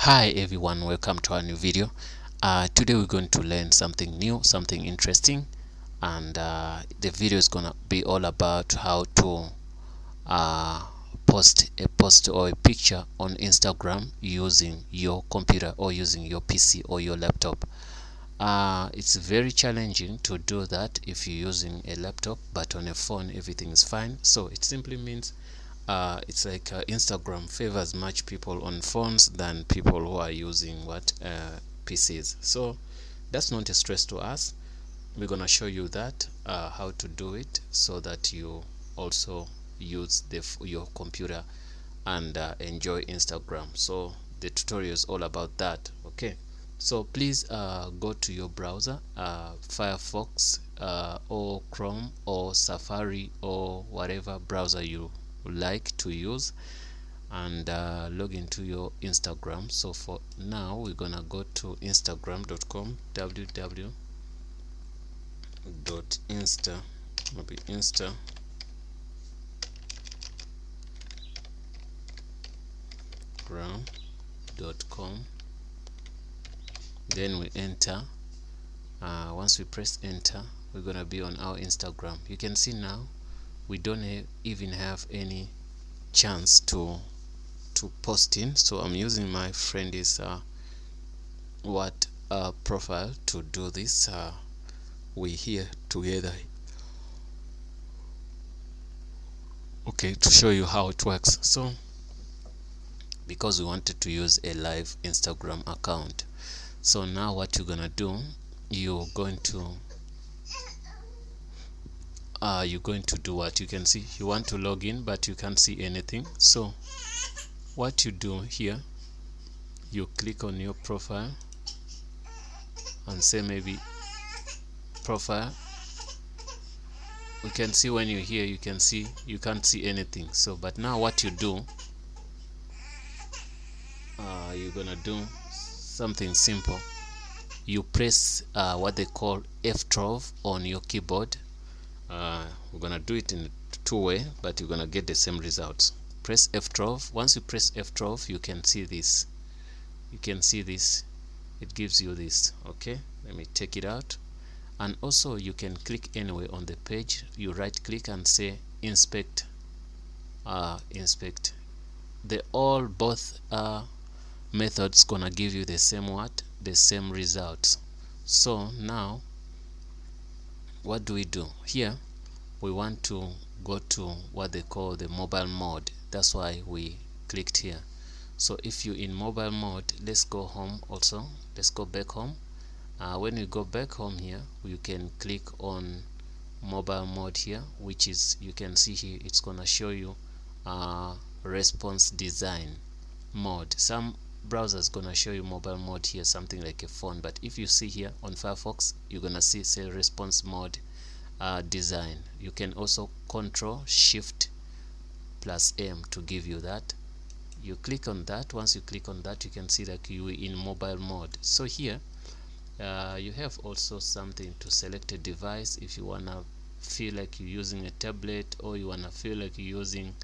Hi everyone, welcome to our new video. Today we're going to learn something new, something interesting, and the video is gonna be all about how to post a post or a picture on Instagram using your computer or using your PC or your laptop. It's very challenging to do that if you're using a laptop, but on a phone everything is fine. So it simply means it's like Instagram favors much people on phones than people who are using PCs. So that's not a stress to us. We're gonna show you that how to do it so that you also use your computer and enjoy Instagram. So the tutorial is all about that. Okay, so please go to your browser, Firefox or Chrome or Safari or whatever browser you like to use, and log into your Instagram. So for now we're gonna go to instagram.com, www.insta maybe instagram.com. Then we enter. Once we press enter, we're gonna be on our Instagram. You can see now we don't even have any chance to post in, so I'm using my friend's profile to do this. We here together, okay, to show you how it works. So because we wanted to use a live Instagram account, so now what you're gonna do, you're going to do what you can see. You want to log in but you can't see anything. So what you do here, you click on your profile and say maybe profile. We can see when you're here, you can see you can't see anything. So but now what you do, you're gonna do something simple. You press what they call F12 on your keyboard. We're gonna do it in two way, but you're gonna get the same results. Press F12. Once you press F12, you can see this. It gives you this. Okay, let me take it out. And also you can click anywhere on the page. You right click and say inspect. Inspect. Both methods gonna give you the same results. So now what do? Here we want to go to what they call the mobile mode. That's why we clicked here. So if you're in mobile mode, let's go home. Also let's go back home. When you go back home here, you can click on mobile mode here, which is, you can see here, it's gonna show you response design mode. Some browsers gonna show you mobile mode here, something like a phone, but if you see here on Firefox, you're gonna see say response mode design. You can also control shift plus M to give you that. You click on that. Once you click on that, you can see that you are in mobile mode. So here you have also something to select a device. If you wanna feel like you're using a tablet, or you wanna feel like you're using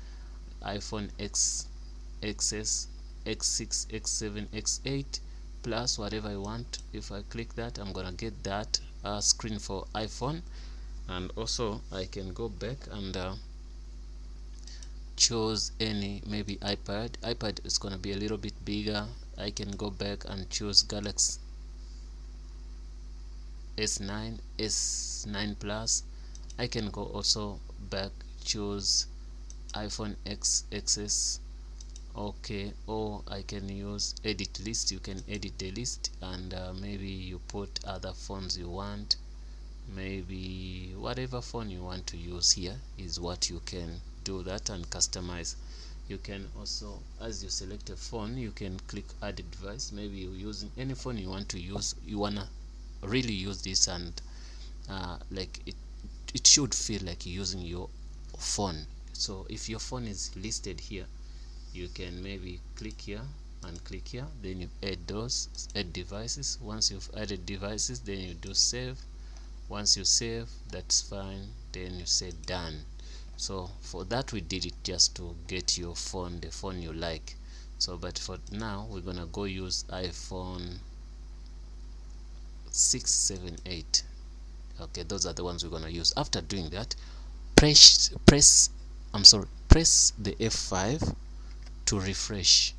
iPhone XS, X6, X7, X8 plus whatever I want. If I click that, I'm gonna get that screen for iPhone. And also I can go back and choose any, maybe iPad is gonna be a little bit bigger. I can go back and choose Galaxy S9, S9 Plus. I can go also back, choose iPhone XS. Okay, or I can use edit list. You can edit the list, and maybe you put other phones you want. Maybe whatever phone you want to use here is what you can do that and customize. You can also, as you select a phone, you can click add device. Maybe you're using any phone you want to use, you wanna really use this, and like it should feel like you're using your phone. So if your phone is listed here, you can maybe click here and click here, then you add devices. Once you've added devices, then you do save. Once you save, that's fine, then you say done. So for that, we did it just to get your phone, the phone you like. So but for now we're gonna go use iPhone 6, 7, 8. Okay, those are the ones we're gonna use. After doing that, press the F5 to refresh.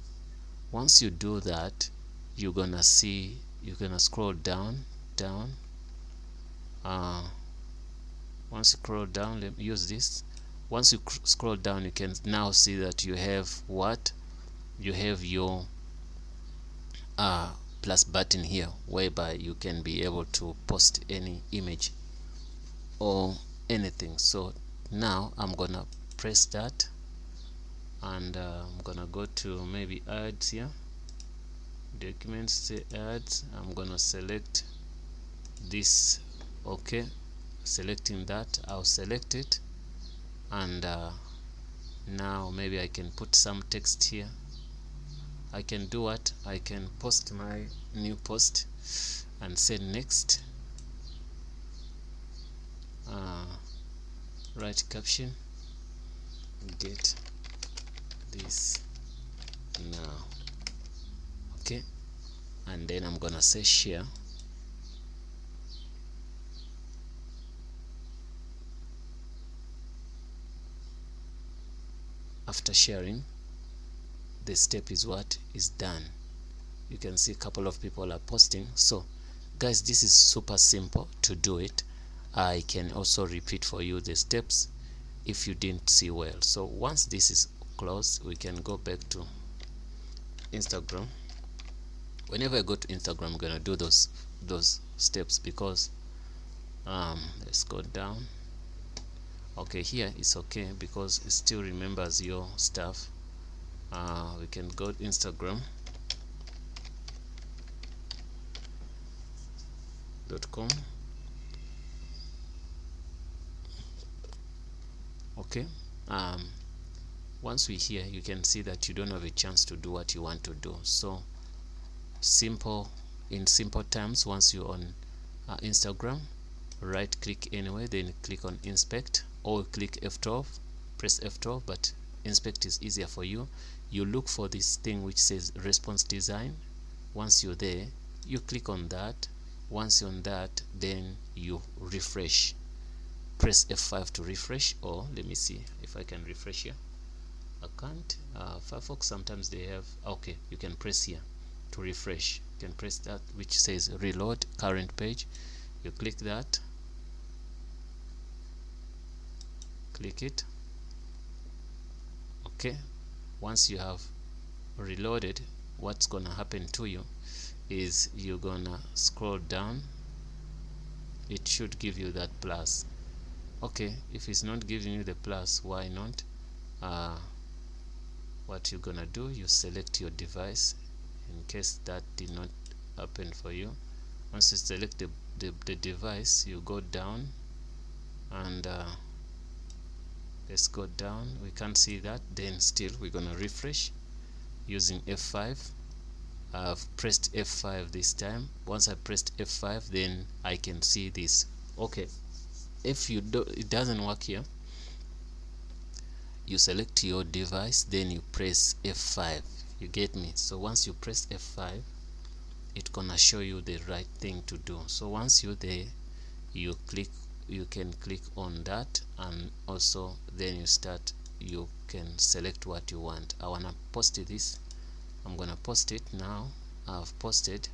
Once you do that, you're gonna scroll down. Once you scroll down, let me use this. Once you scroll down, you can now see that you have your plus button here, whereby you can be able to post any image or anything. So now I'm gonna press that, and I'm gonna go to maybe ads here, documents, say ads. I'm gonna select this. Okay, selecting that, I'll select it, and now maybe I can put some text here. I can do what? I can post my new post and say next. Write caption, get this now. Okay, and then I'm gonna say share. After sharing, the step is what is done. You can see a couple of people are posting. So guys, this is super simple to do it. I can also repeat for you the steps if you didn't see well. So once this is closed, we can go back to Instagram. Whenever I go to Instagram, I'm gonna do those steps, because let's go down. Okay, here it's okay because it still remembers your stuff. We can go to Instagram.com. Okay, once we're here, you can see that you don't have a chance to do what you want to do. So in simple terms, once you're on Instagram, right click anywhere, then click on inspect, or click F12, press F12, but inspect is easier for you. You look for this thing which says response design. Once you're there, you click on that. Once you're on that, then you refresh. Press F5 to refresh, or let me see if I can refresh here. I can't. Firefox, sometimes they have, okay, you can press here to refresh. You can press that which says reload current page. You click that, click it. Okay, once you have reloaded, what's gonna happen to you is you're gonna scroll down. It should give you that plus. Okay, if it's not giving you the plus, why not? What you're gonna do, you select your device in case that did not happen for you. Once you select the device, you go down, and let's go down. We can't see that. Then still we're gonna refresh using F5. I've pressed F5 this time. Once I pressed F5, then I can see this. Okay, if it doesn't work here, you select your device, then you press F5. You get me? So once you press F5, it's gonna show you the right thing to do. So once you're there, you can click on that, and also then you can select what you want. I wanna post this. I'm gonna post it now. I've posted,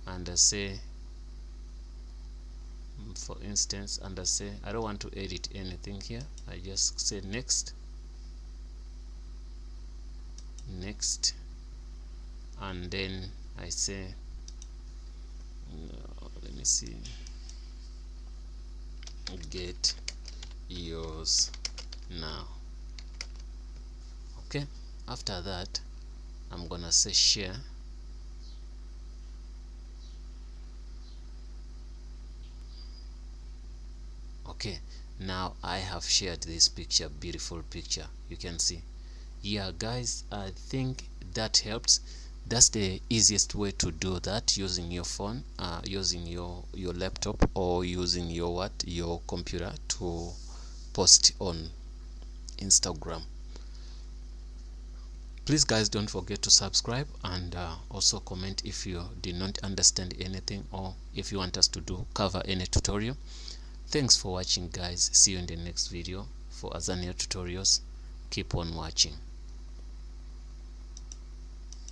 and I say, for instance, and I say I don't want to edit anything here. I just say next, and then I say let me see, get yours now. Okay, after that I'm gonna say share. Okay, now I have shared this picture, beautiful picture. You can see. Yeah guys, I think that helps. That's the easiest way to do that, using your phone, using your laptop, or using your computer to post on Instagram. Please guys, don't forget to subscribe, and also comment if you did not understand anything, or if you want us to cover any tutorial. Thanks for watching guys. See you in the next video for Azania tutorials. Keep on watching.